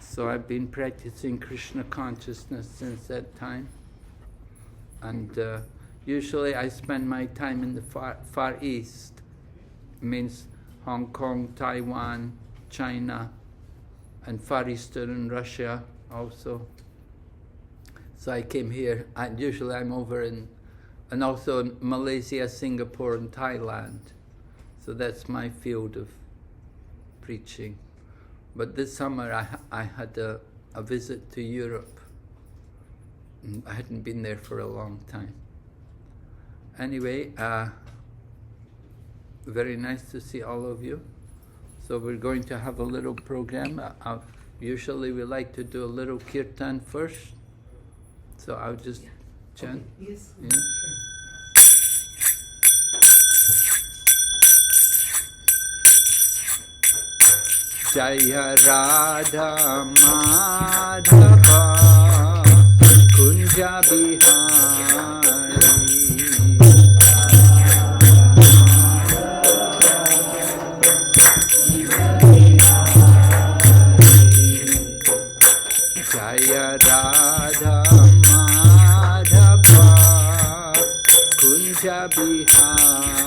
So I've been practicing Krishna consciousness since that time. And usually I spend my time in the far East. It means Hong Kong, Taiwan, China, and Far Eastern Russia also. So I came here, and usually I'm over and also in Malaysia, Singapore, and Thailand. So that's my field of preaching. But this summer I had a visit to Europe. I hadn't been there for a long time. Anyway, very nice to see all of you. So we're going to have a little program. Usually we like to do a little kirtan first. So I'll just chant. Okay. Yes. Yeah. Sure. Jaya Radha Madhava Kunja Bihari Jaya Radha Madhava Kunja Bihari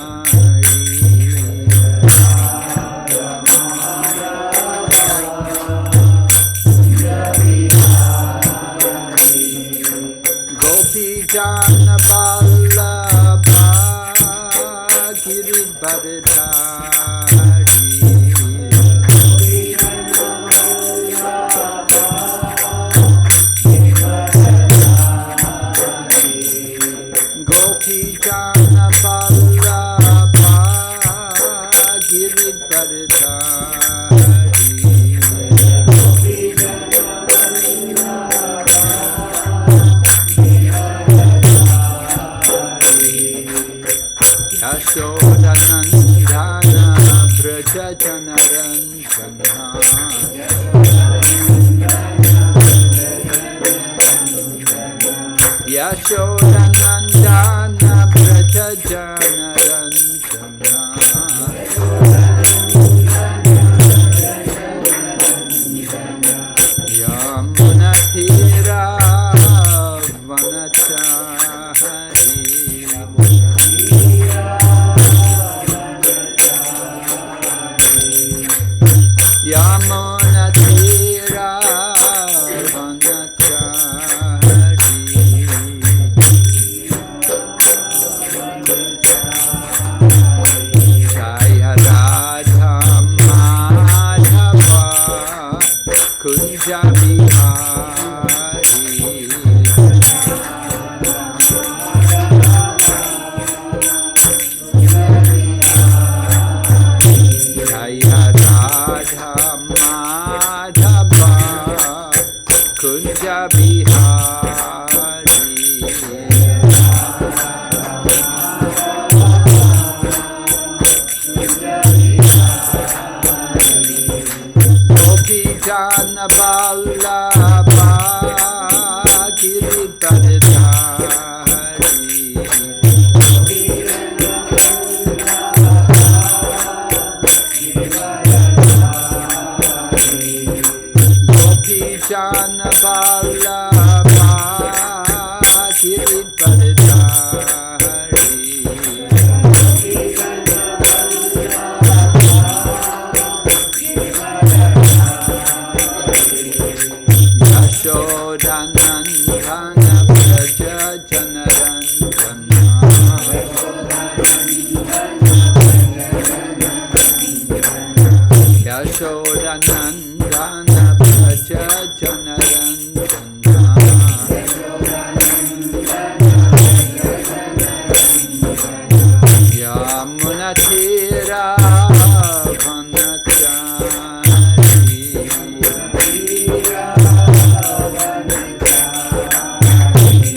Jana Balabhadra Giridhari Gopi Jana Balabhadra Giridhari Yashodanandana Braja Janaranjana Yashodanandana Braja Janaranjana Yamunatira Vanachari Yamunatira Vanachari Jaya Radha Madhava Kunja Bihari Jaya Radha Madhava Kunja Bihari Gopi Jana Balabha Giridhari Jana Balabha Giridhari Yashodanandana Braja Janaranjana Yashodanandana Braja Janaranjana Yamunatira Vanachari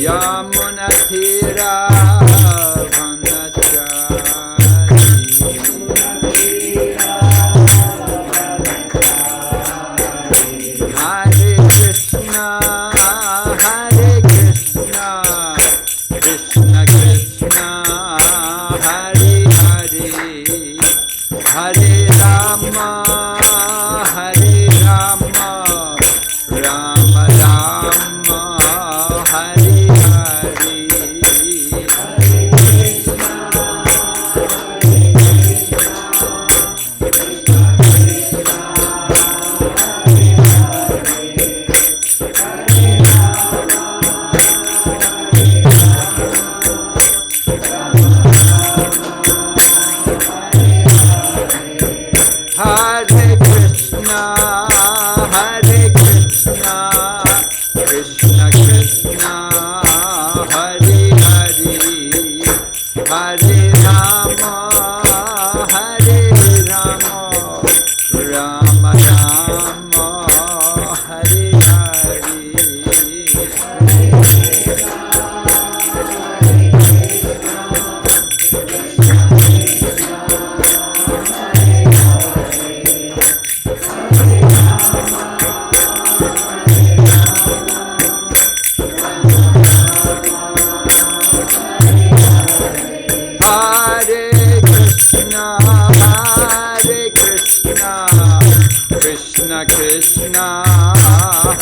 Yamunatira Hare Krishna, Krishna Krishna, Hare Hare, Hare Rama, Hare Krishna, Krishna Krishna, Hare Hare, Hare Rama, Hare Rama, Rama Rama, Hare Hare. Krishna Krishna,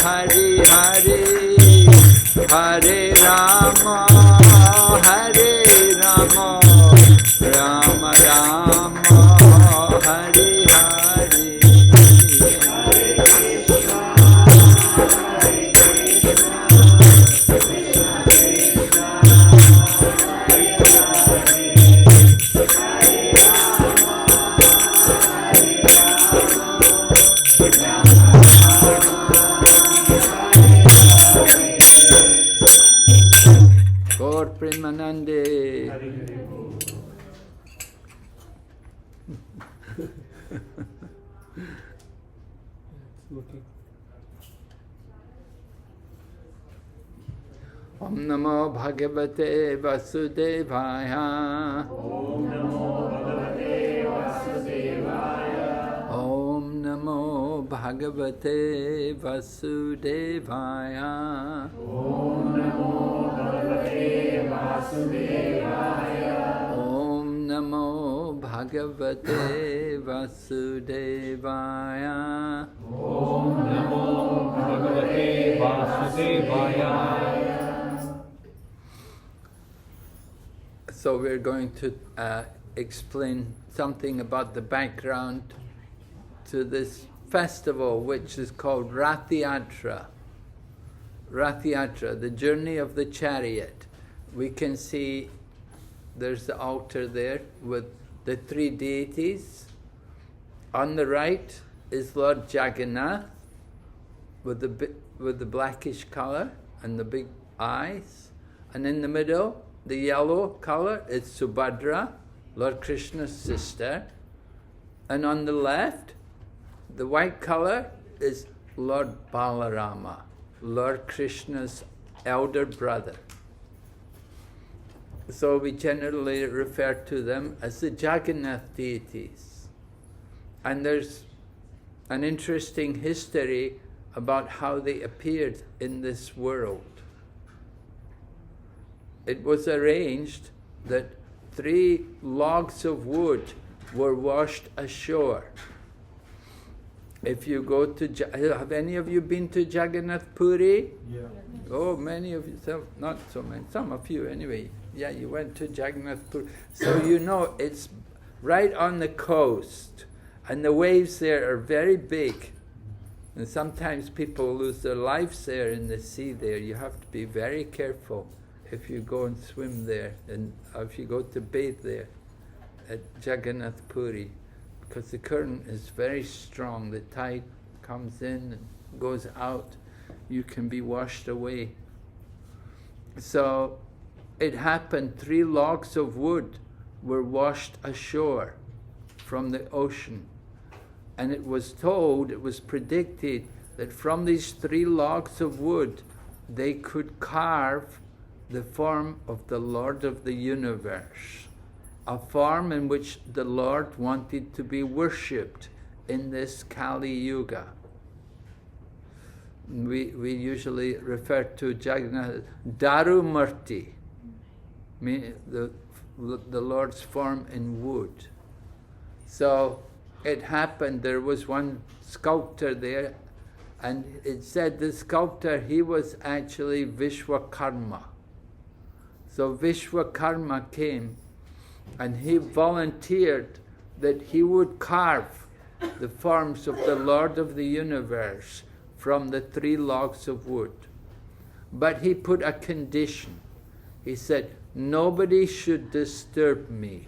Hare Hare, Hare Rama, Hare Rama, Rama Rama, Hare Hare. Premanande. Om Namo Bhagavate Vasudevaya. Om Namo Bhagavate Vasudevaya. Om Namo Bhagavate Vasudevaya. Om Namo Vasudevaya. Om Namo Bhagavate Vasudevaya. Om Namo Bhagavate Vasudevaya. So we're going to explain something about the background to this festival, which is called Ratha Yatra. Ratha Yatra, the journey of the chariot. We can see there's the altar there with the three deities. On the right is Lord Jagannath with the blackish color and the big eyes. And in the middle, the yellow color is Subhadra, Lord Krishna's sister. And on the left, the white color is Lord Balarama, Lord Krishna's elder brother. So we generally refer to them as the Jagannath deities. And there's an interesting history about how they appeared in this world. It was arranged that 3 logs of wood were washed ashore. If you go to, have any of you been to Jagannath Puri? Yeah. Oh, many of you, not so many, some of you anyway. Yeah, you went to Jagannath Puri. So you know it's right on the coast, and the waves there are very big. And sometimes people lose their lives there in the sea there. You have to be very careful if you go and swim there, and if you go to bathe there at Jagannath Puri, because the current is very strong. The tide comes in and goes out. You can be washed away. So it happened, 3 logs of wood were washed ashore from the ocean. And it was told, it was predicted, that from these 3 logs of wood, they could carve the form of the Lord of the universe, a form in which the Lord wanted to be worshipped in this Kali Yuga. We usually refer to Jagannath Darumurti, the Lord's form in wood. So it happened, there was one sculptor there, and it said the sculptor, he was actually Vishwakarma. So Vishwakarma came and he volunteered that he would carve the forms of the Lord of the universe from the 3 logs of wood. But he put a condition. He said, nobody should disturb me.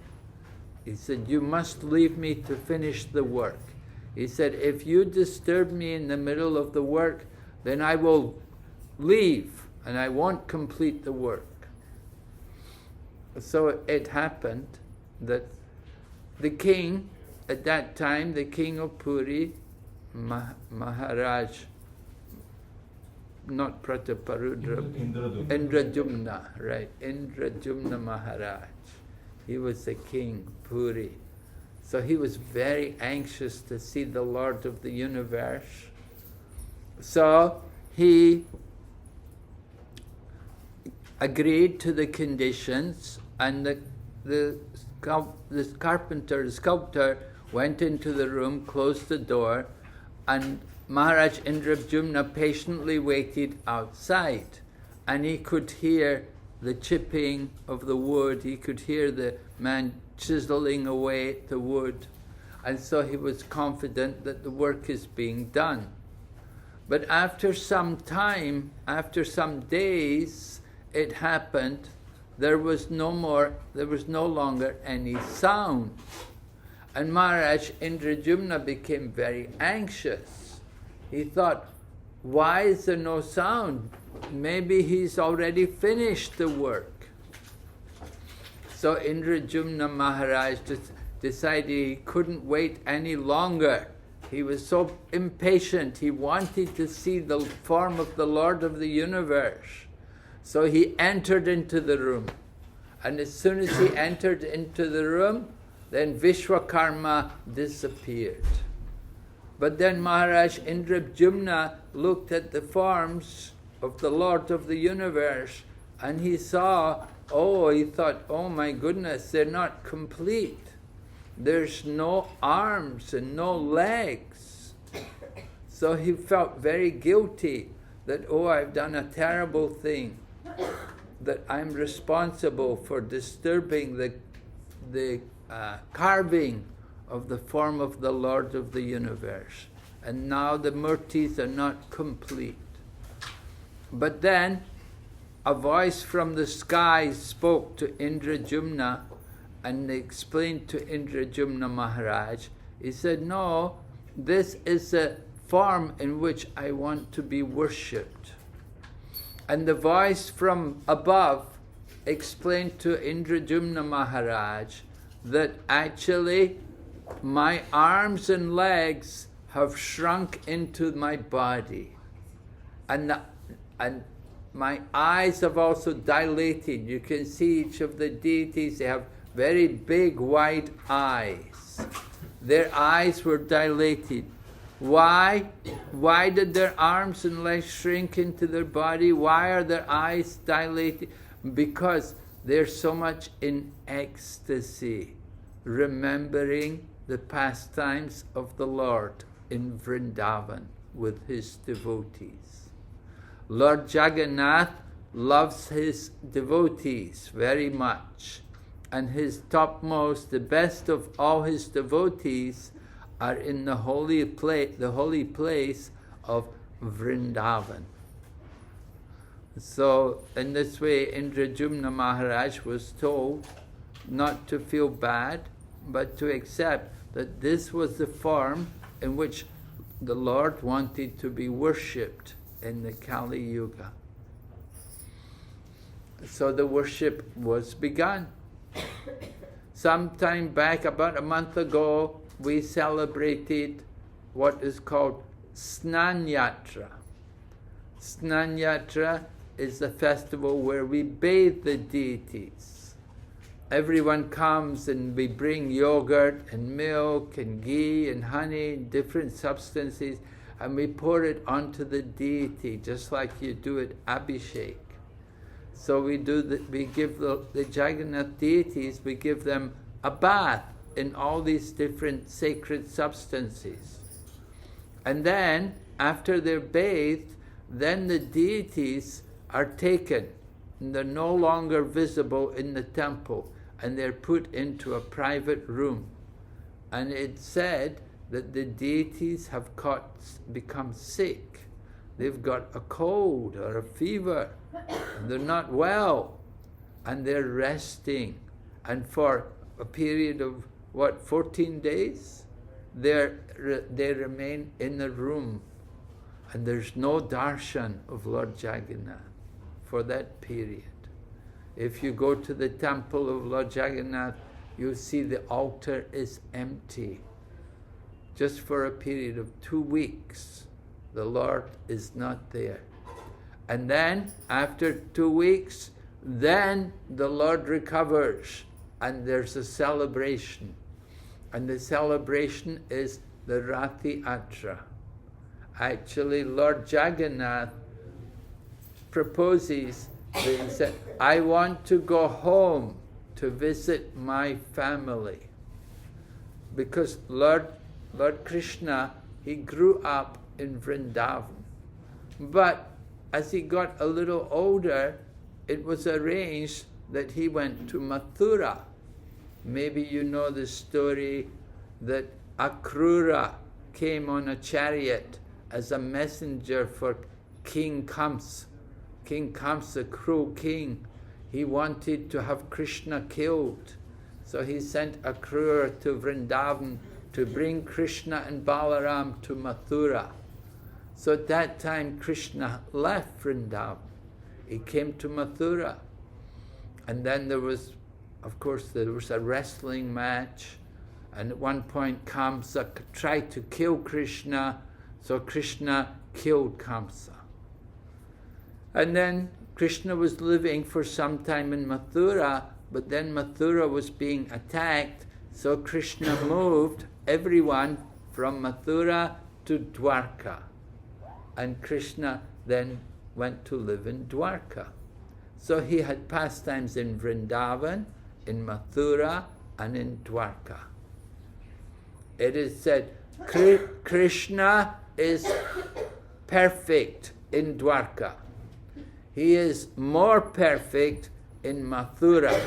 He said, you must leave me to finish the work. He said, if you disturb me in the middle of the work, then I will leave and I won't complete the work. So it happened that the king, at that time, the king of Puri, Maharaj, not Prataparudra, Indrajumna, right, Indrajumna Maharaj. He was the king, Puri. So he was very anxious to see the Lord of the universe. So he agreed to the conditions, and the sculptor went into the room, closed the door, and Maharaj Indrajumna patiently waited outside, and he could hear the chipping of the wood, he could hear the man chiseling away at the wood, and so he was confident that the work is being done. But after some time, after some days, it happened, there was no longer any sound. And Maharaj Indrajumna became very anxious. He thought, why is there no sound? Maybe he's already finished the work. So Indrajumna Maharaj decided he couldn't wait any longer. He was so impatient. He wanted to see the form of the Lord of the universe. So he entered into the room. And as soon as he entered into the room, then Vishwakarma disappeared. But then Maharaj Indrajumna looked at the forms of the Lord of the universe, and he saw, he thought, oh my goodness, they're not complete. There's no arms and no legs. So he felt very guilty that, I've done a terrible thing, that I'm responsible for disturbing the carving of the form of the Lord of the universe. And now the murtis are not complete. But then a voice from the sky spoke to Indrajumna and explained to Indrajumna Maharaj. He said, no, this is a form in which I want to be worshipped. And the voice from above explained to Indrajumna Maharaj that actually my arms and legs have shrunk into my body, and my eyes have also dilated. You can see each of the deities, they have very big, wide eyes. Their eyes were dilated. Why? Why did their arms and legs shrink into their body? Why are their eyes dilated? Because they're so much in ecstasy, remembering the pastimes of the Lord in Vrindavan with his devotees. Lord Jagannath loves his devotees very much, and his topmost, the best of all his devotees, are in the holy place of Vrindavan. So in this way, Indrajumna Maharaj was told not to feel bad, but to accept that this was the form in which the Lord wanted to be worshipped in the Kali Yuga. So the worship was begun. Sometime back, about a month ago, we celebrated what is called Snan Yatra. Snan Yatra is the festival where we bathe the deities. Everyone comes and we bring yogurt and milk and ghee and honey, different substances, and we pour it onto the deity, just like you do at Abhishek. So we give the Jagannath deities, we give them a bath in all these different sacred substances. And then, after they're bathed, then the deities are taken, and they're no longer visible in the temple, and they're put into a private room. And it's said that the deities have become sick. They've got a cold or a fever, and they're not well, and they're resting. And for a period of 14 days? they remain in the room, and there's no darshan of Lord Jagannath for that period. If you go to the temple of Lord Jagannath, you see the altar is empty. Just for a period of 2 weeks, the Lord is not there. And then, after 2 weeks, then the Lord recovers, and there's a celebration. And the celebration is the Ratha Yatra. Actually, Lord Jagannath proposes that he said, I want to go home to visit my family. Because Lord Krishna, he grew up in Vrindavan. But as he got a little older, it was arranged that he went to Mathura. Maybe you know the story that Akrura came on a chariot as a messenger for King Kamsa. King Kamsa, cruel king, he wanted to have Krishna killed. So he sent Akrura to Vrindavan to bring Krishna and Balaram to Mathura. So at that time Krishna left Vrindavan. He came to Mathura. And then there was, of course, there was a wrestling match. And at one point Kamsa tried to kill Krishna, so Krishna killed Kamsa. And then Krishna was living for some time in Mathura, but then Mathura was being attacked, so Krishna moved everyone from Mathura to Dwarka. And Krishna then went to live in Dwarka. So he had pastimes in Vrindavan, in Mathura, and in Dwarka. It is said, Krishna is perfect in Dwarka. He is more perfect in Mathura.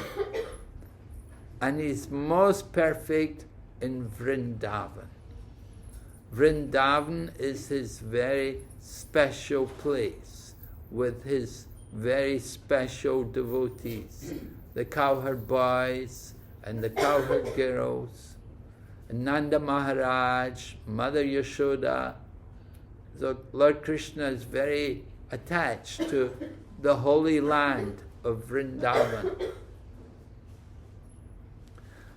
And he's most perfect in Vrindavan. Vrindavan is his very special place with his very special devotees, the cowherd boys and the cowherd girls, and Nanda Maharaj, Mother Yashoda. So Lord Krishna is very attached to the holy land of Vrindavan.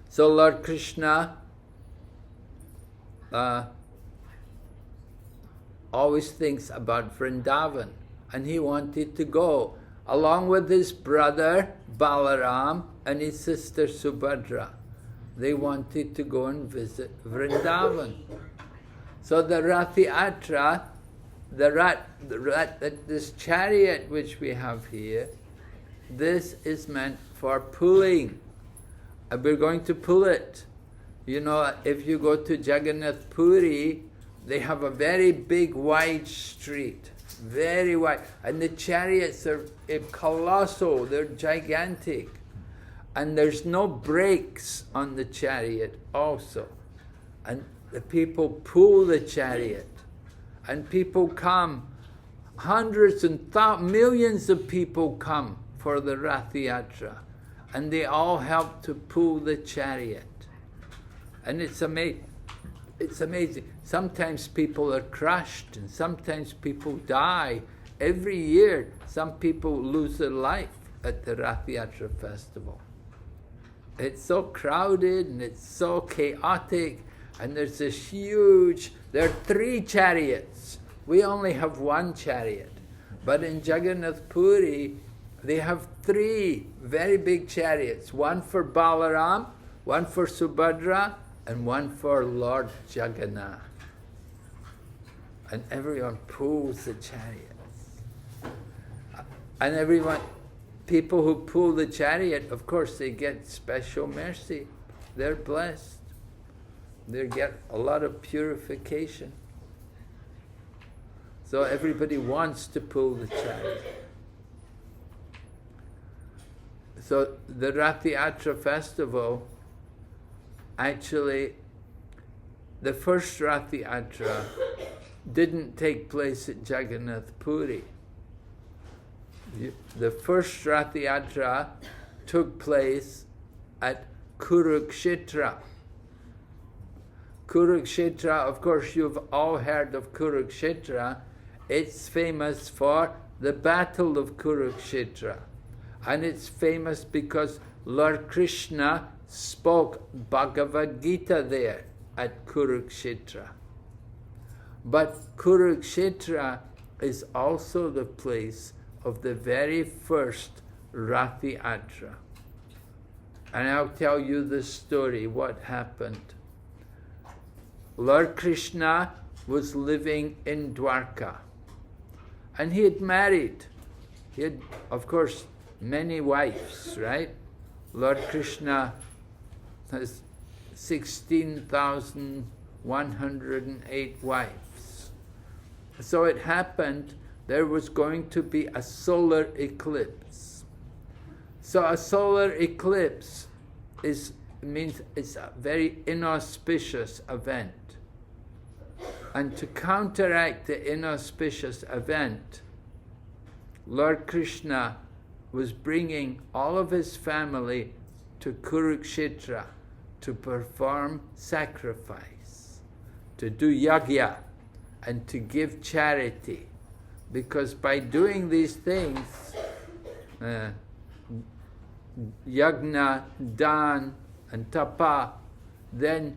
So Lord Krishna always thinks about Vrindavan, and he wanted to go along with his brother Balaram and his sister Subhadra. They wanted to go and visit Vrindavan. So the Ratha Yatra, this chariot which we have here, this is meant for pulling. And we're going to pull it. You know, if you go to Jagannath Puri, they have a very big, wide street. Very wide. And the chariots are colossal, they're gigantic. And there's no brakes on the chariot also. And the people pull the chariot. And people come, hundreds and millions of people come for the Ratha Yatra. And they all help to pull the chariot. And it's amazing. It's amazing. Sometimes people are crushed and sometimes people die. Every year, some people lose their life at the Ratha Yatra festival. It's so crowded and it's so chaotic, and there's this huge, there are 3 chariots. We only have 1 chariot. But in Jagannath Puri, they have 3 very big chariots. 1 for Balaram, 1 for Subhadra, and 1 for Lord Jagannath. And everyone pulls the chariots. And everyone, people who pull the chariot, of course, they get special mercy. They're blessed. They get a lot of purification. So everybody wants to pull the chariot. So the Ratha Yatra festival, actually, the first Ratha Yatra didn't take place at Jagannath Puri. The first Ratha Yatra took place at Kurukshetra. Kurukshetra, of course you've all heard of Kurukshetra. It's famous for the Battle of Kurukshetra. And it's famous because Lord Krishna spoke Bhagavad Gita there at Kurukshetra. But Kurukshetra is also the place of the very first Ratha Yatra. And I'll tell you the story, what happened. Lord Krishna was living in Dwarka. And he had married. He had, of course, many wives, right? Lord Krishna has 16,108 wives. So it happened there was going to be a solar eclipse. So a solar eclipse means it's a very inauspicious event. And to counteract the inauspicious event, Lord Krishna was bringing all of his family to Kurukshetra to perform sacrifice, to do yagya, and to give charity. Because by doing these things, yagna, dan, and tapa, then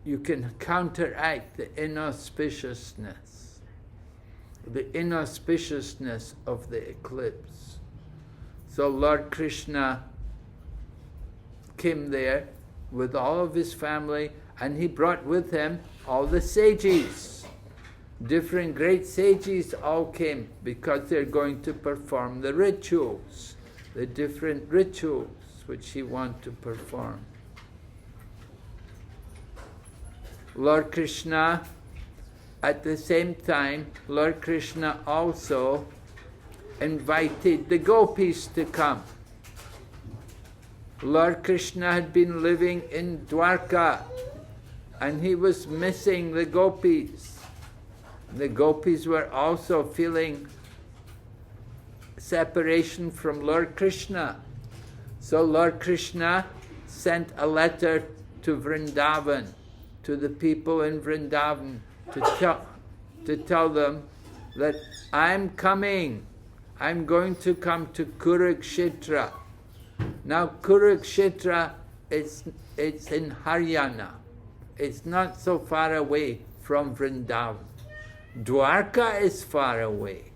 you can counteract the inauspiciousness of the eclipse. So Lord Krishna came there with all of his family, and he brought with him all the sages. Different great sages all came because they're going to perform the rituals, the different rituals which he wants to perform. Lord Krishna, at the same time, Lord Krishna also invited the gopis to come. Lord Krishna had been living in Dwarka and he was missing the gopis. The gopis were also feeling separation from Lord Krishna. So Lord Krishna sent a letter to Vrindavan, to the people in Vrindavan, to tell them that I'm coming. I'm going to come to Kurukshetra. Now Kurukshetra, it's in Haryana. It's not so far away from Vrindavan. Dwarka is far away.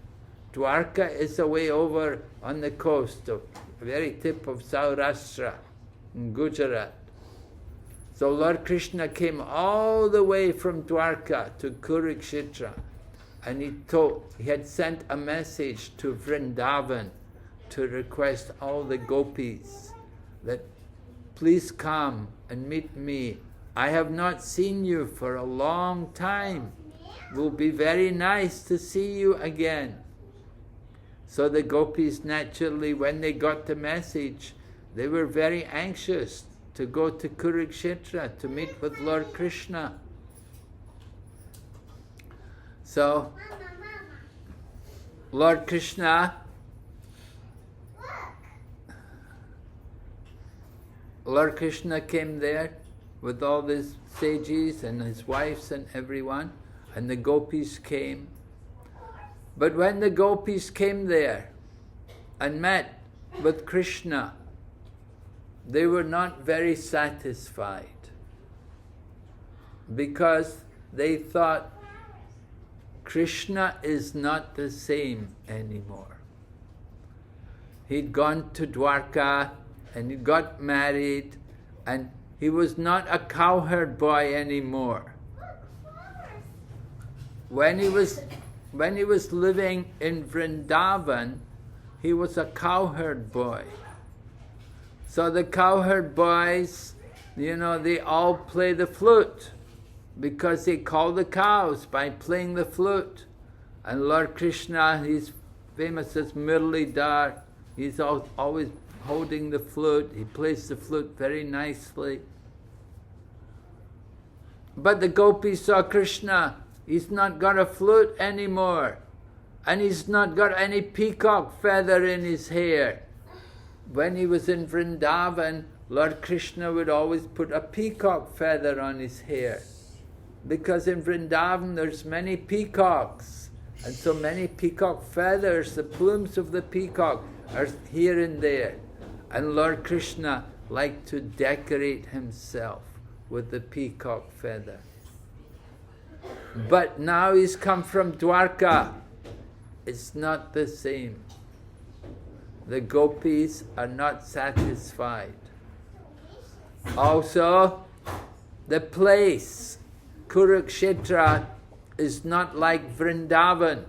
Dwarka is away over on the coast, of the very tip of Saurashtra, in Gujarat. So Lord Krishna came all the way from Dwarka to Kurukshetra, and he had sent a message to Vrindavan to request all the gopis that please come and meet me. I have not seen you for a long time. It will be very nice to see you again. So the gopis naturally, when they got the message, they were very anxious to go to Kurukshetra to meet with Lord Krishna. So Lord Krishna came there with all these sages and his wives and everyone, and the gopis came. But when the gopis came there and met with Krishna, they were not very satisfied because they thought Krishna is not the same anymore. He'd gone to Dwarka and he got married, and he was not a cowherd boy anymore. When he was living in Vrindavan, he was a cowherd boy. So the cowherd boys, they all play the flute because they call the cows by playing the flute. And Lord Krishna, he's famous as Murlidhar. He's always holding the flute. He plays the flute very nicely. But the gopis saw Krishna. He's not got a flute anymore. And he's not got any peacock feather in his hair. When he was in Vrindavan, Lord Krishna would always put a peacock feather on his hair. Because in Vrindavan there's many peacocks, and so many peacock feathers, the plumes of the peacock are here and there. And Lord Krishna liked to decorate himself with the peacock feather. But now he's come from Dwarka. It's not the same. The gopis are not satisfied. Also, the place, Kurukshetra, is not like Vrindavan.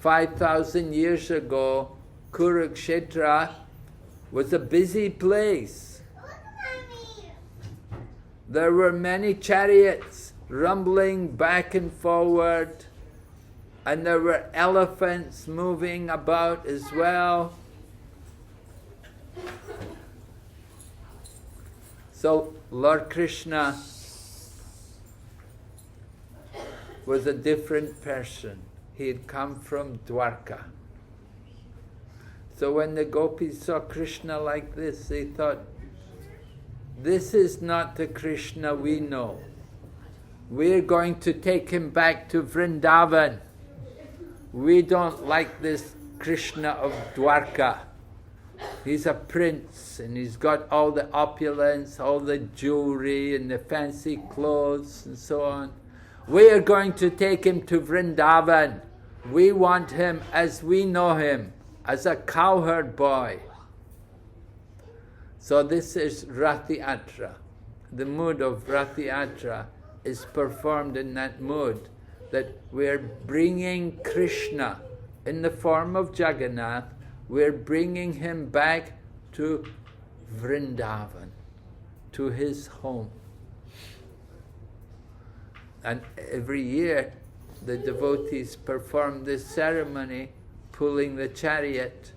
5,000 years ago, Kurukshetra was a busy place. There were many chariots rumbling back and forward, and there were elephants moving about as well. So Lord Krishna was a different person. He had come from Dwarka. So when the gopis saw Krishna like this, they thought, this is not the Krishna we know. We're going to take him back to Vrindavan. We don't like this Krishna of Dwarka. He's a prince and he's got all the opulence, all the jewelry and the fancy clothes and so on. We are going to take him to Vrindavan. We want him as we know him, as a cowherd boy. So this is Ratha Yatra. The mood of Ratha Yatra is performed in that mood, that we're bringing Krishna in the form of Jagannath, we're bringing him back to Vrindavan, to his home. And every year the devotees perform this ceremony, pulling the chariot.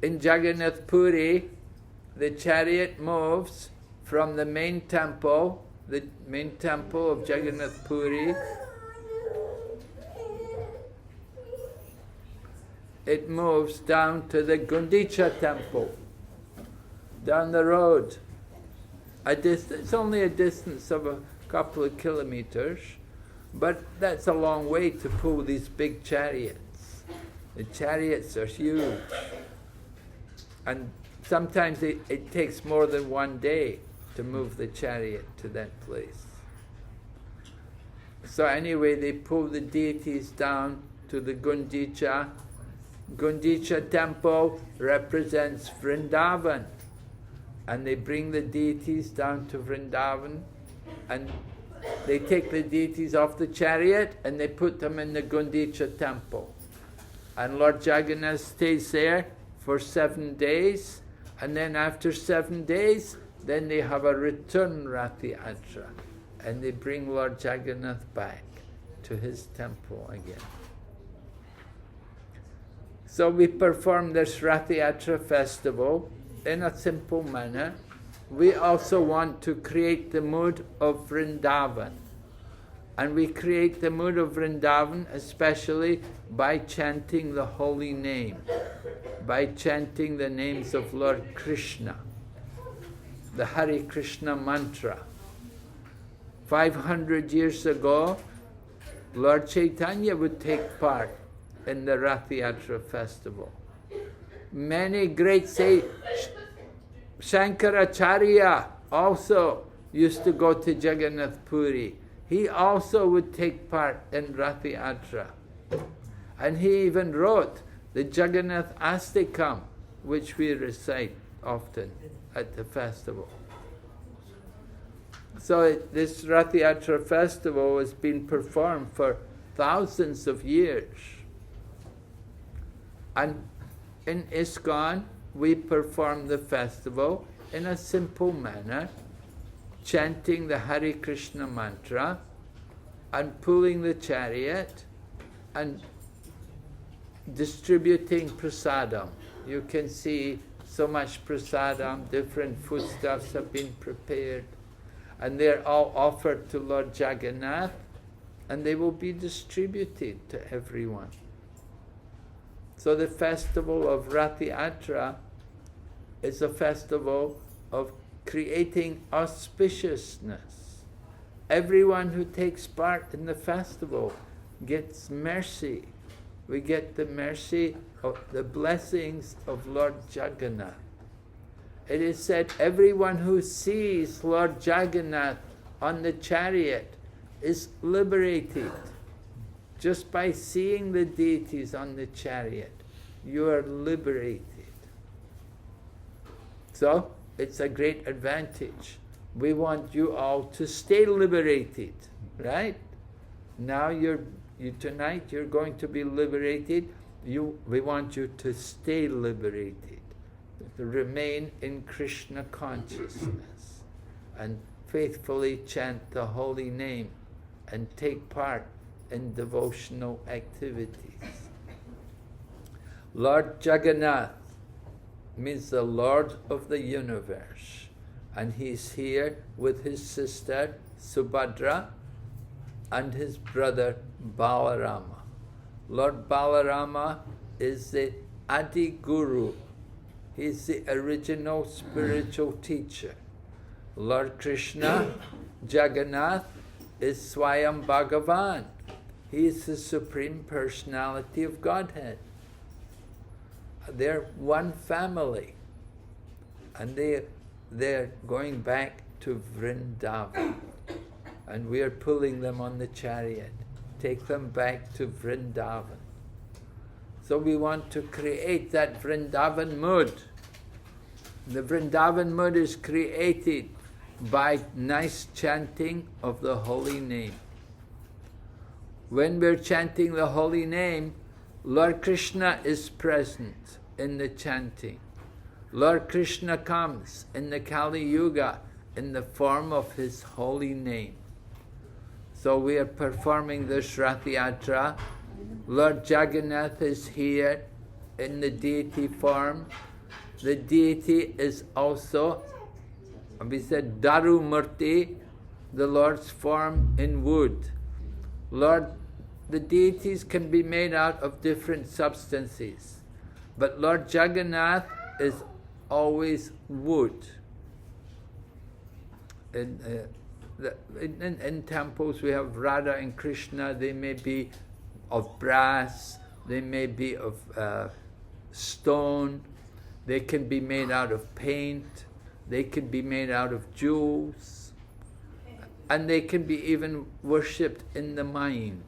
In Jagannath Puri, the chariot moves from the main temple of Jagannath Puri. It moves down to the Gundicha temple, down the road. It's only a distance of a couple of kilometers, but that's a long way to pull these big chariots. The chariots are huge, and sometimes it takes more than one day to move the chariot to that place. So anyway, they pull the deities down to the Gundicha. Gundicha temple represents Vrindavan, and they bring the deities down to Vrindavan, and they take the deities off the chariot and they put them in the Gundicha temple. And Lord Jagannath stays there for 7 days, and then after 7 days, then they have a return Ratha Yatra, and they bring Lord Jagannath back to his temple again. So we perform this Ratha Yatra festival in a simple manner. We also want to create the mood of Vrindavan. And we create the mood of Vrindavan especially by chanting the holy name, by chanting the names of Lord Krishna, the Hare Krishna mantra. 500 years ago, Lord Chaitanya would take part in the Ratha Yatra festival. Many great saints, Shankaracharya also used to go to Jagannath Puri. He also would take part in Ratha Yatra. And he even wrote the Jagannath Astikam, which we recite often at the festival. So this Ratha Yatra festival has been performed for thousands of years. And in ISKCON, we perform the festival in a simple manner, chanting the Hare Krishna mantra and pulling the chariot and distributing prasadam. You can see so much prasadam, different foodstuffs have been prepared, and they're all offered to Lord Jagannath, and they will be distributed to everyone. So the festival of Ratha Yatra is a festival of creating auspiciousness everyone who takes part in the festival gets mercy. We get the mercy of the blessings of Lord Jagannath. It is said everyone who sees Lord Jagannath on the chariot is liberated. Just by seeing the deities on the chariot, you are liberated. So, it's a great advantage. We want you all to stay liberated, right? Now tonight you're going to be liberated. We want you to stay liberated, to remain in Krishna consciousness and faithfully chant the holy name and take part in devotional activities. Lord Jagannath means the Lord of the universe, and he's here with his sister Subhadra and his brother Balarama. Lord Balarama is the Adi Guru. He's the original spiritual teacher. Lord Krishna, Jagannath, is Swayam Bhagavan. He is the Supreme Personality of Godhead. They're one family. And they're going back to Vrindavan. And we are pulling them on the chariot. Take them back to Vrindavan. So we want to create that Vrindavan mood. The Vrindavan mood is created by nice chanting of the holy name. When we're chanting the holy name, Lord Krishna is present in the chanting. Lord Krishna comes in the Kali Yuga in the form of his holy name. So we are performing this Ratha Yatra. Lord Jagannath is here in the deity form. The deity is also, we said, Daru Murti, the Lord's form in wood. The deities can be made out of different substances, but Lord Jagannath is always wood. In temples we have Radha and Krishna. They may be of brass, they may be of stone, they can be made out of paint, they can be made out of jewels, and they can be even worshipped in the mind.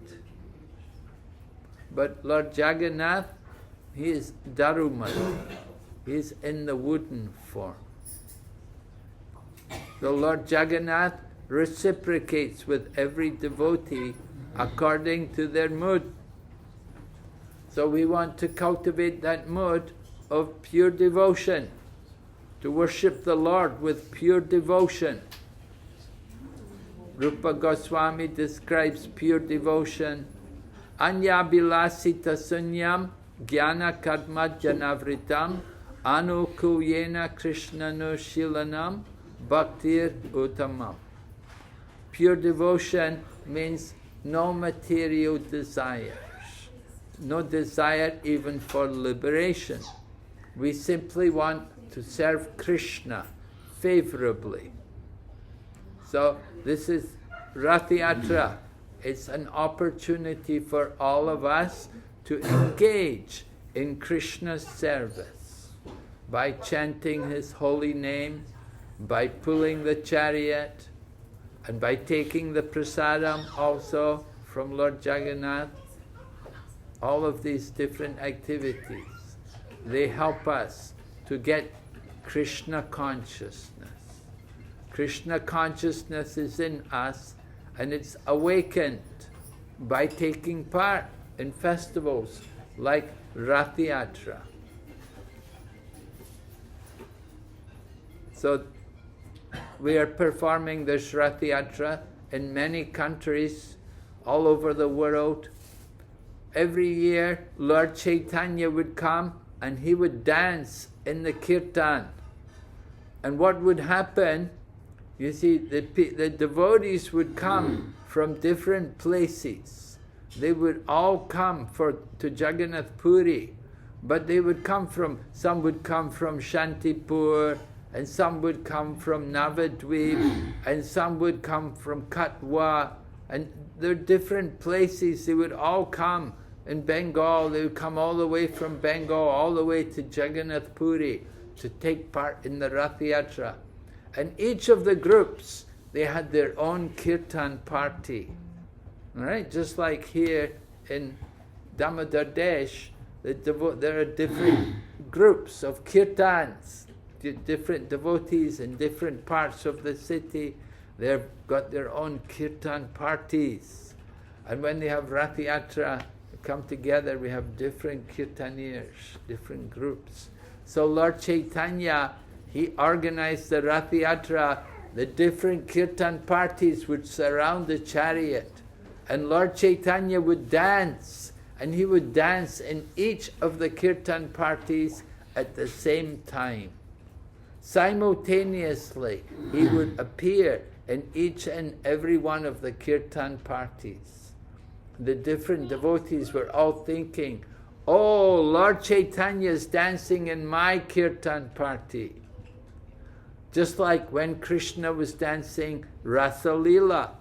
But Lord Jagannath, he is Daruman, he is in the wooden form. So Lord Jagannath reciprocates with every devotee according to their mood. So we want to cultivate that mood of pure devotion, to worship the Lord with pure devotion. Rupa Goswami describes pure devotion. Anya bilasita sunyam jnana karma janavritam anukuyena krishnanu shilanam bhaktir uttamam. Pure devotion means no material desires, no desire even for liberation. We simply want to serve Krishna favorably. So this is Ratha Yatra. It's an opportunity for all of us to engage in Krishna's service by chanting his holy name, by pulling the chariot, and by taking the prasadam also from Lord Jagannath. All of these different activities, they help us to get Krishna consciousness. Krishna consciousness is in us, and it's awakened by taking part in festivals like Ratha Yatra. So we are performing this Ratha Yatra in many countries all over the world. Every year Lord Chaitanya would come and he would dance in the kirtan. And what would happen, you see, the devotees would come from different places. They would all come to Jagannath Puri, but they would come from, some would come from Shantipur, and some would come from Navadvip, and some would come from Katwa, and they're different places. They would all come in Bengal. They would come all the way from Bengal, all the way to Jagannath Puri to take part in the Ratha Yatra. And each of the groups, they had their own kirtan party. All right, just like here in Damodar Desh, there are different groups of kirtans, different devotees in different parts of the city. They've got their own kirtan parties. And when they have Ratha Yatra, they come together, we have different kirtaniers, different groups. So Lord Chaitanya, he organized the Ratha Yatra. The different kirtan parties would surround the chariot, and Lord Chaitanya would dance, and he would dance in each of the kirtan parties at the same time. Simultaneously, he would appear in each and every one of the kirtan parties. The different devotees were all thinking, oh, Lord Chaitanya is dancing in my kirtan party. Just like when Krishna was dancing Rasa Leela,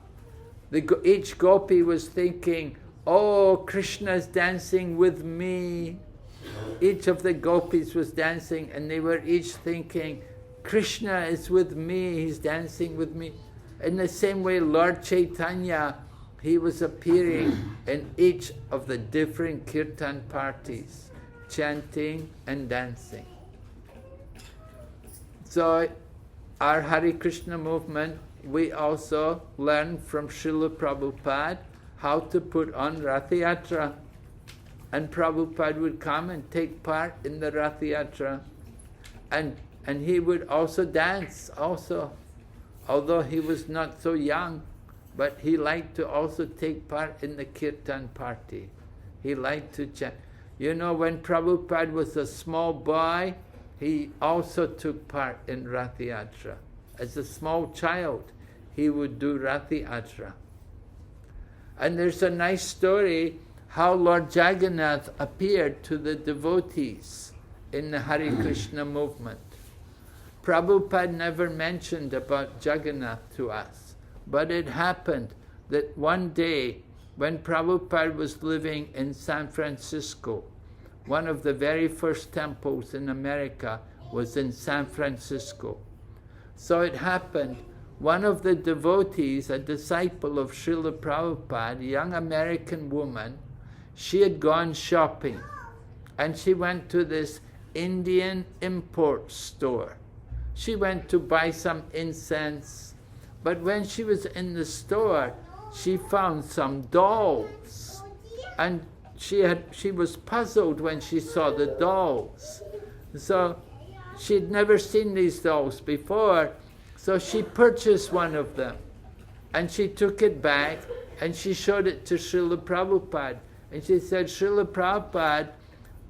each gopi was thinking, oh, Krishna is dancing with me. Each of the gopis was dancing, and they were each thinking, Krishna is with me, he's dancing with me. In the same way, Lord Chaitanya, he was appearing in each of the different kirtan parties, chanting and dancing. So, our Hare Krishna movement, we also learn from Srila Prabhupada how to put on Ratha Yatra. And Prabhupada would come and take part in the Ratha Yatra. And he would also dance also, although he was not so young, but he liked to also take part in the kirtan party. He liked to chant. You know, when Prabhupada was a small boy, he also took part in Ratha Yatra. As a small child, he would do Ratha Yatra. And there's a nice story how Lord Jagannath appeared to the devotees in the Hare Krishna movement. Prabhupada never mentioned about Jagannath to us, but it happened that one day when Prabhupada was living in San Francisco, one of the very first temples in America was in San Francisco. So it happened, one of the devotees, a disciple of Srila Prabhupada, a young American woman, she had gone shopping, and she went to this Indian import store. She went to buy some incense, but when she was in the store, she found some dolls, and she was puzzled when she saw the dolls. So she'd never seen these dolls before, so she purchased one of them, and she took it back, and she showed it to Srila Prabhupada, and she said, Srila Prabhupada,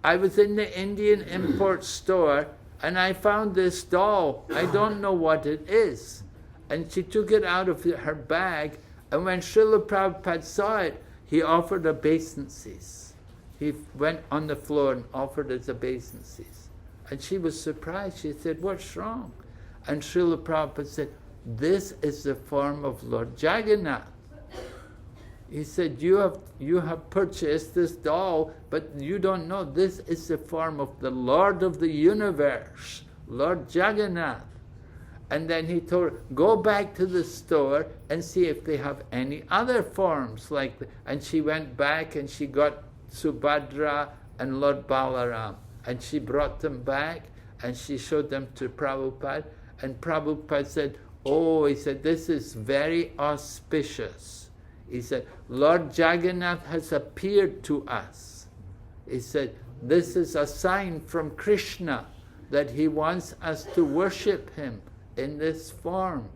I was in the Indian import store, and I found this doll. I don't know what it is. And she took it out of her bag, and when Srila Prabhupada saw it, he offered obeisances. He went on the floor and offered his obeisances. And she was surprised. She said, what's wrong? And Srila Prabhupada said, this is the form of Lord Jagannath. He said, you have purchased this doll, but you don't know this is the form of the Lord of the universe, Lord Jagannath. And then he told her, go back to the store and see if they have any other forms like that. And she went back and she got Subhadra and Lord Balaram. And she brought them back and she showed them to Prabhupada. And Prabhupada said, oh, he said, this is very auspicious. He said, Lord Jagannath has appeared to us. He said, this is a sign from Krishna that he wants us to worship him in this form.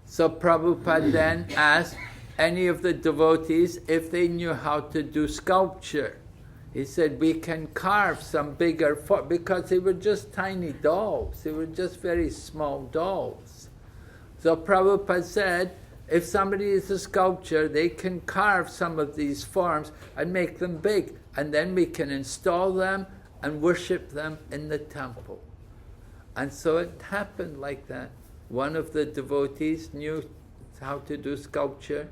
So Prabhupada then asked any of the devotees if they knew how to do sculpture. He said, we can carve some bigger form, because they were just tiny dolls. They were just very small dolls. So Prabhupada said, if somebody is a sculptor, they can carve some of these forms and make them big, and then we can install them and worship them in the temple. And so it happened like that. One of the devotees knew how to do sculpture,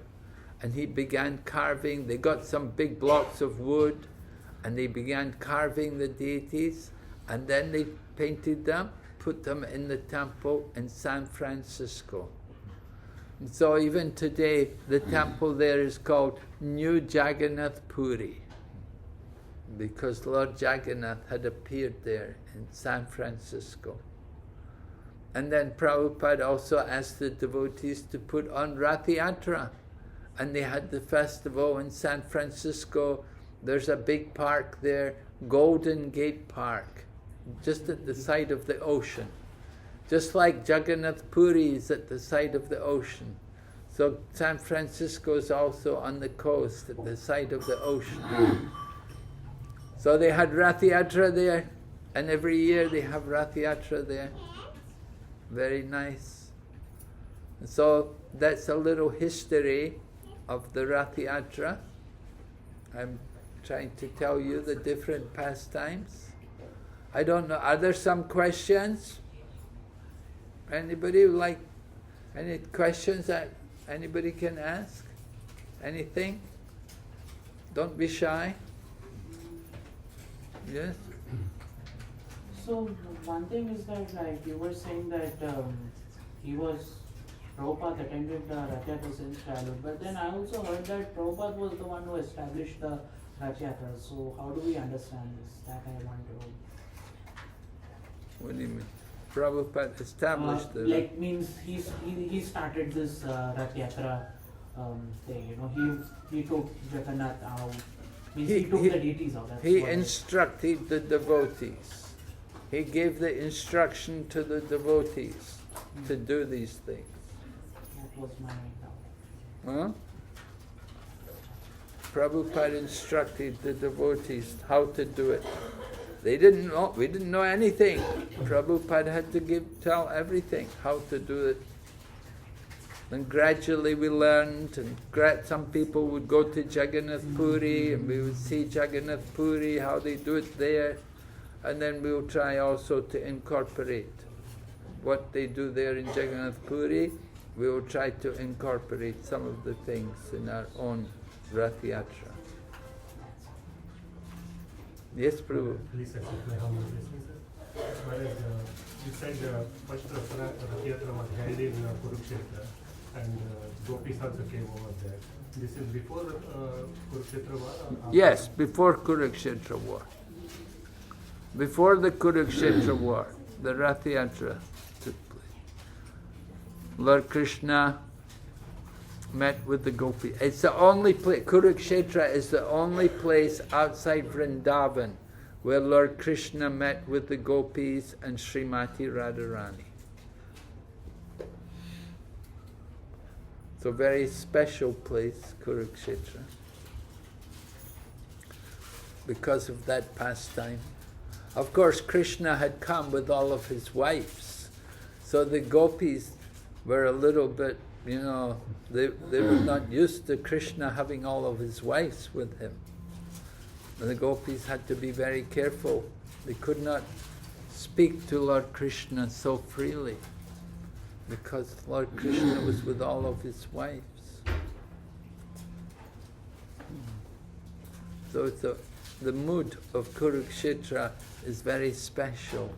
and he began carving. They got some big blocks of wood, and they began carving the deities, and then they painted them, put them in the temple in San Francisco. And so even today, the temple there is called New Jagannath Puri, because Lord Jagannath had appeared there in San Francisco. And then Prabhupada also asked the devotees to put on Ratha Yatra, and they had the festival in San Francisco. There's a big park there, Golden Gate Park, just at the side of the ocean. Just like Jagannath Puri is at the side of the ocean. So San Francisco is also on the coast, at the side of the ocean. So they had Ratha Yatra there, and every year they have Ratha Yatra there. Very nice. And so that's a little history of the Ratha Yatra. I'm trying to tell you the different pastimes. I don't know, are there some questions? Anybody would like, any questions that anybody can ask? Anything? Don't be shy. Yes? So one thing is that, like you were saying that Prabhupada attended the Ratha Yatra since childhood, but then I also heard that Prabhupada was the one who established the Ratha Yatra. So how do we understand this? That I want to know. What do you mean? Prabhupada established the... Like means he started this Ratha Yatra thing, you know, he took Jagannath out, means he took the deities out. That's He what instructed the devotees. He gave the instruction to the devotees to do these things. That was my doubt. Huh? Prabhupada instructed the devotees how to do it. We didn't know anything. Prabhupada had to tell everything, how to do it. And gradually we learned, and some people would go to Jagannath Puri, and we would see Jagannath Puri, how they do it there. And then we will try also to incorporate what they do there in Jagannath Puri. We will try to incorporate some of the things in our own Ratha Yatra. Yes, Prabhu. Please accept my humble blessings, sir. Whereas you said first Ratha Yatra was held in Kurukshetra, and gopis also came over there. This is before Kurukshetra war? Or after? Yes, before Kurukshetra war. Before the Kurukshetra war, the Ratha Yatra took place. Lord Krishna met with the gopis. It's the only place, Kurukshetra is the only place outside Vrindavan where Lord Krishna met with the gopis and Srimati Radharani. It's a very special place, Kurukshetra, because of that pastime. Of course, Krishna had come with all of his wives, so the gopis were a little bit, you know, they were not used to Krishna having all of his wives with him. And the gopis had to be very careful. They could not speak to Lord Krishna so freely, because Lord Krishna was with all of his wives. So the mood of Kurukshetra is very special.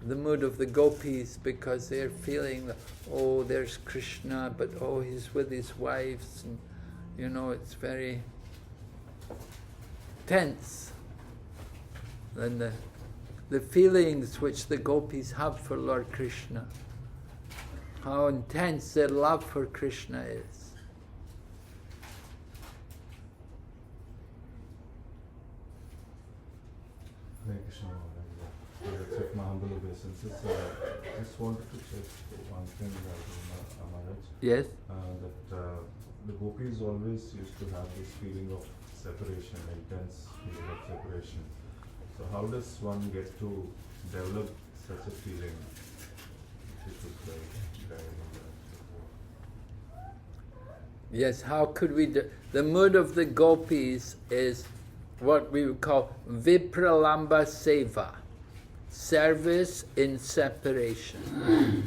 The mood of the gopis, because they're feeling, oh, there's Krishna, but oh, he's with his wives, and you know, it's very tense. And the feelings which the gopis have for Lord Krishna, how intense their love for Krishna is. Hare Krishna, accept my humble obeisances. Just wanted to check one thing, Maharaj. Yes? That the gopis always used to have this feeling of separation, intense feeling of separation. So how does one get to develop such a feeling? If you could guide on that. Yes, how could we do? The mood of the gopis is what we would call Vipralamba Seva. service in separation.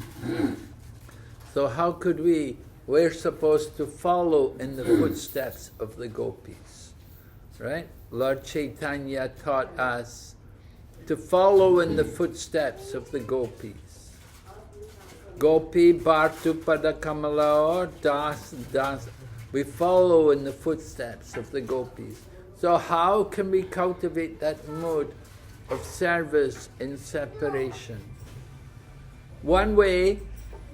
So how could we're supposed to follow in the footsteps of the gopis, right? Lord Chaitanya taught us to follow in the footsteps of the gopis. Gopi Bhartu Padakamala Das. We follow in the footsteps of the gopis. So how can we cultivate that mood of service in separation? One way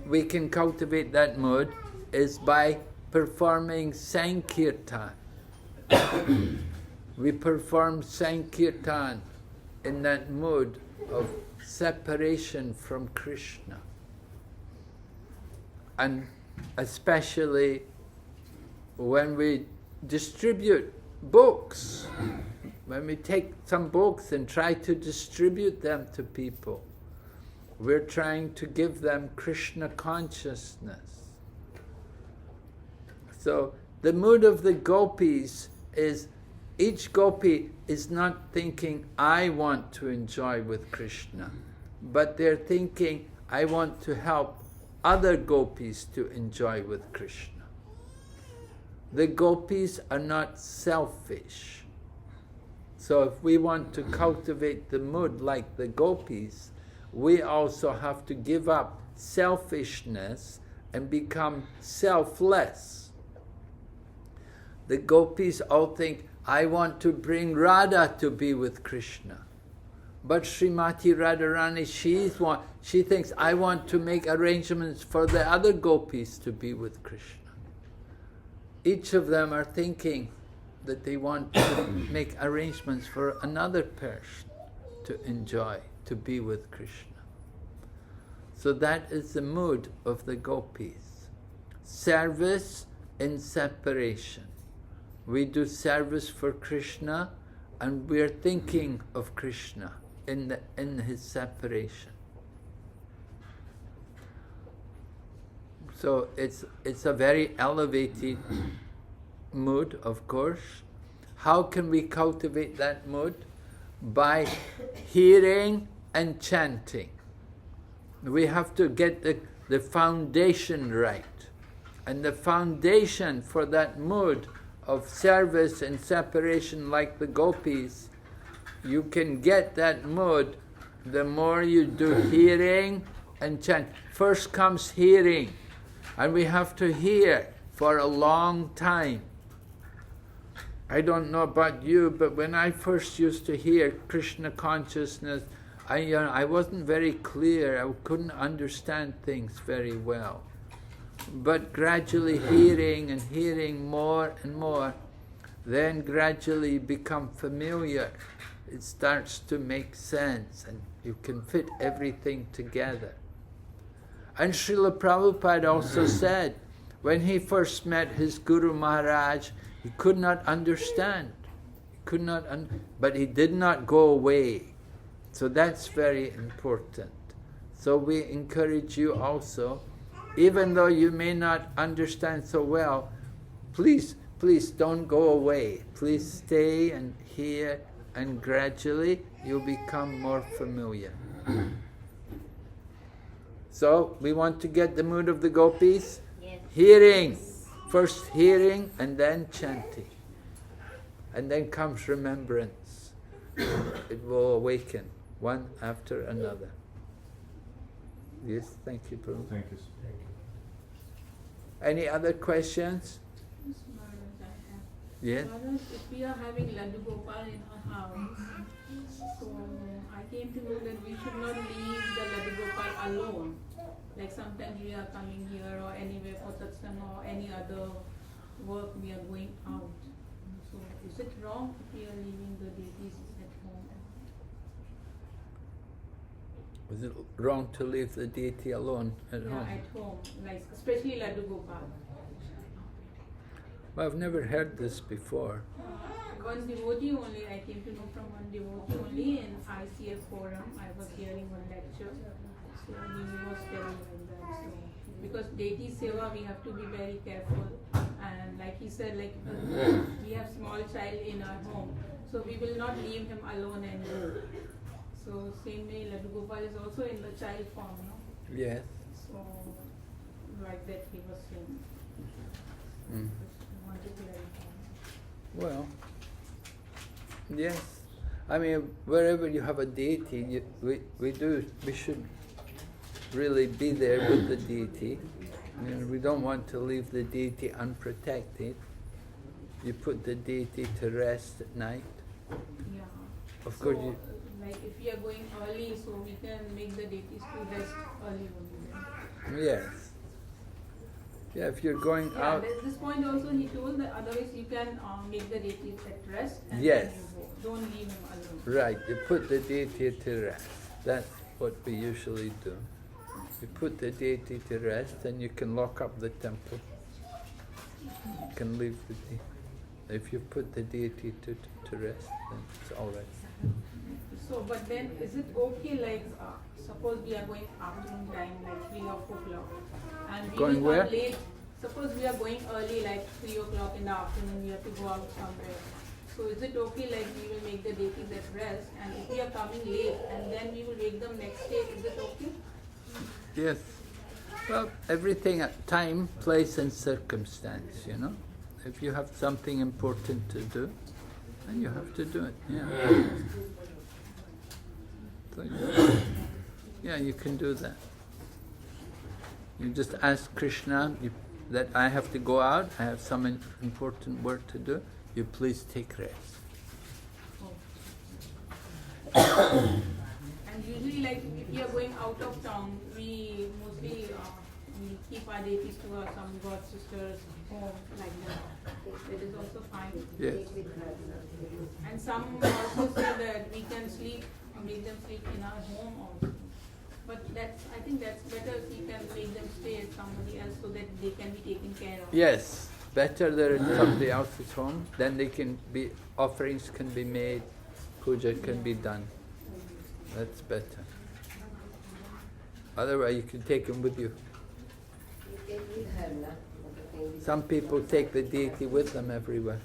we can cultivate that mood is by performing Sankirtan. We perform Sankirtan in that mood of separation from Krishna. And especially when we distribute books, when we take some books and try to distribute them to people, we're trying to give them Krishna consciousness. So the mood of the gopis is, each gopi is not thinking, I want to enjoy with Krishna, but they're thinking, I want to help other gopis to enjoy with Krishna. The gopis are not selfish. So if we want to cultivate the mood like the gopis, we also have to give up selfishness and become selfless. The gopis all think, I want to bring Radha to be with Krishna. But Srimati Radharani, she thinks, I want to make arrangements for the other gopis to be with Krishna. Each of them are thinking that they want to make arrangements for another person to enjoy, to be with Krishna. So that is the mood of the gopis. Service in separation. We do service for Krishna and we are thinking of Krishna in his separation. So it's a very elevated mood, of course. How can we cultivate that mood? By hearing and chanting. We have to get the foundation right. And the foundation for that mood of service and separation like the gopis, you can get that mood the more you do hearing and chant. First comes hearing, and we have to hear for a long time. I don't know about you, but when I first used to hear Krishna consciousness, I wasn't very clear. I couldn't understand things very well. But gradually hearing and hearing more and more, then gradually become familiar. It starts to make sense and you can fit everything together. And Srila Prabhupada also said, when he first met his Guru Maharaj, he could not understand. But he did not go away. So that's very important. So we encourage you also, even though you may not understand so well, please don't go away. Please stay and hear, and gradually you'll become more familiar. So we want to get the mood of the gopis? Yes. Hearing. First hearing and then chanting. And then comes remembrance. It will awaken one after another. Yes, thank you, Prabhu. Thank you. Any other questions? Yes, Maharaj, I have. Yes. Maharaj, if we are having Laddu Gopal in our house, so I came to know that we should not leave the Laddu Gopal alone. Like sometimes we are coming here or anywhere for satsang or any other work, we are going out. So is it wrong if we are leaving the deities at home? Was it wrong to leave the deity alone at home? At home, like especially Laddu Gopal. Well, I've never heard this before. One devotee only, I came to know from one devotee only in ICF forum. I was hearing one lecture. So he was telling like that. So, because deity seva, we have to be very careful. And like he said, like we have small child in our home, so we will not leave him alone and go. So same way Ladu Gopal is also in the child form, no? Yes. So like that he was saying. Mm. Just want to clarify. Well, yes. I mean, wherever you have a deity, we should really be there with the deity. You know, we don't want to leave the deity unprotected. You put the deity to rest at night. Yeah. Of So, course you... like if we are going early, so we can make the deities to rest early only. Yes. Yeah, if you're going Yeah, out... at this point also he told that otherwise you can make the deities at rest and Yes. then you go. Don't leave him alone. Right, you put the deity to rest. That's what we usually do. You put the deity to rest and you can lock up the temple. You can leave the deity. If you put the deity to rest, then it's all right. So, but then is it okay, like, suppose we are going afternoon time, like 3 or 4 o'clock, and we Going will where? come late. Suppose we are going early, like 3 o'clock in the afternoon, we have to go out somewhere. So is it okay, like we will make the deities at rest, and if we are coming late, and then we will wake them next day, is it okay? Yes. Well, everything at time, place and circumstance, you know. If you have something important to do, then you have to do it, yeah. So, yeah, you can do that. You just ask Krishna that I have to go out, I have some important work to do, you please take rest. And usually, like if we are going out of town, we mostly we keep our deities to some god sisters home, like that. That is also fine. Yes. And some also say that we can sleep, make them sleep in our home also. But I think that's better if we can make them stay at somebody else so that they can be taken care of. Yes, better they're at somebody else's home, then they can be, offerings can be made, puja can be done. That's better. Otherwise you can take them with you. Some people take the deity with them everywhere.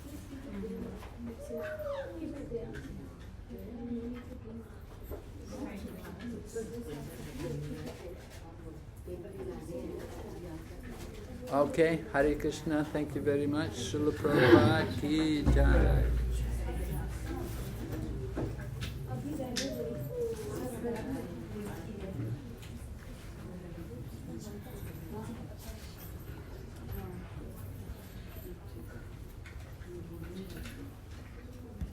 Okay, Hare Krishna, thank you very much. Srila Prabhupada ki jai.